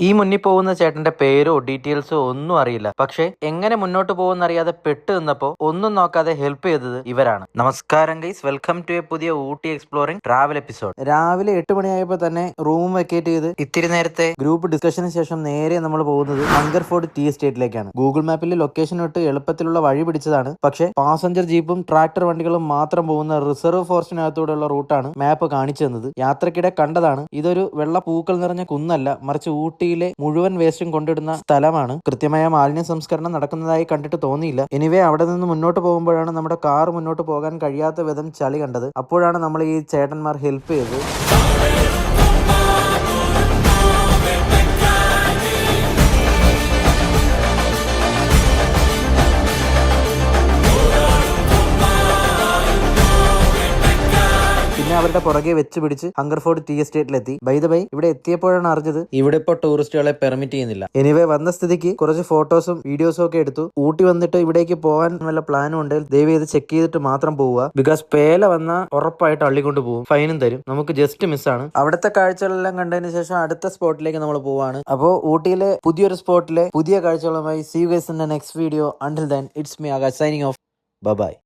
ഈ മുന്നിൽ പോകുന്ന ചേട്ടന്റെ പേരോ ഡീറ്റെയിൽസോ ഒന്നും അറിയില്ല. പക്ഷെ എങ്ങനെ മുന്നോട്ട് പോകുന്നറിയാതെ പെട്ട് നിന്നപ്പോ ഒന്നും നോക്കാതെ ഹെൽപ്പ് ചെയ്തത് ഇവരാണ്. നമസ്കാരം ഗൈസ്, വെൽക്കം ടു എ പുതിയ ഊട്ടി എക്സ്പ്ലോറിംഗ് ട്രാവൽ എപ്പിസോഡ്. രാവിലെ 8 മണിയായപ്പോ തന്നെ റൂം വെക്കേറ്റ് ചെയ്ത് ഇത്തിരി നേരത്തെ ഗ്രൂപ്പ് ഡിസ്കഷന് ശേഷം നേരെ നമ്മൾ പോകുന്നത് ഹംഗർഫോർഡ് ടീ എസ്റ്റേറ്റിലേക്കാണ്. ഗൂഗിൾ മാപ്പിൽ ലൊക്കേഷൻ ഇട്ട് എളുപ്പത്തിലുള്ള വഴി പിടിച്ചതാണ്. പക്ഷെ പാസഞ്ചർ ജീപ്പും ട്രാക്ടർ വണ്ടികളും മാത്രം പോകുന്ന റിസർവ് ഫോറസ്റ്റിനകത്തൂടെയുള്ള റൂട്ടാണ് മാപ്പ് കാണിച്ചു തന്നത്. യാത്രക്കിടെ കണ്ടതാണ്, ഇതൊരു വെള്ള പൂക്കൾ നിറഞ്ഞ കുന്നല്ല, മറിച്ച് ഊട്ടി മുഴുവൻ വേസ്റ്റും കൊണ്ടിടുന്ന സ്ഥലമാണ്. കൃത്യമായ മാലിന്യ സംസ്കരണം നടക്കുന്നതായി കണ്ടിട്ട് തോന്നിയില്ല. എനിവേ അവിടെ നിന്ന് മുന്നോട്ട് പോകുമ്പോഴാണ് നമ്മുടെ കാർ മുന്നോട്ട് പോകാൻ കഴിയാത്ത വിധം ചളി കണ്ടത്. അപ്പോഴാണ് നമ്മൾ ഈ ചേട്ടന്മാർ ഹെൽപ്പ് ചെയ്തത്. അവരുടെ പുറകെ വെച്ച് പിടിച്ച് ഹംഗർഫോർഡ് ടീ എസ്റ്റേറ്റിലെത്തി. ബൈ ദ ബൈ, ഇവിടെ എത്തിയപ്പോഴാണ് അറിഞ്ഞത് ഇവിടെ ഇപ്പോൾ ടൂറിസ്റ്റുകളെ പെർമിറ്റ് ചെയ്യുന്നില്ല. എനിവേ വന്ന സ്ഥിതിക്ക് കുറച്ച് ഫോട്ടോസും വീഡിയോസും ഒക്കെ എടുത്തു. ഊട്ടി വന്നിട്ട് ഇവിടേക്ക് പോകാൻ വല്ല പ്ലാനും ഉണ്ടെങ്കിൽ ദയവ് ചെയ്ത് ചെക്ക് ചെയ്തിട്ട് മാത്രം പോവുക. ബിക്കോസ് പേല വന്ന ഉറപ്പായിട്ട് അള്ളിക്കൊണ്ട് പോകും, ഫൈനും തരും. നമുക്ക് ജസ്റ്റ് മിസ്സാണ്. അവിടുത്തെ കാഴ്ചകളെല്ലാം കണ്ടതിന് ശേഷം അടുത്ത സ്പോട്ടിലേക്ക് നമ്മൾ പോവാണ്. അപ്പോൾ ഊട്ടിയിലെ പുതിയൊരു സ്പോട്ടിലെ പുതിയ കാഴ്ചകളുമായി see you guys in the next video. Until then it's me Akash signing off. Bye by.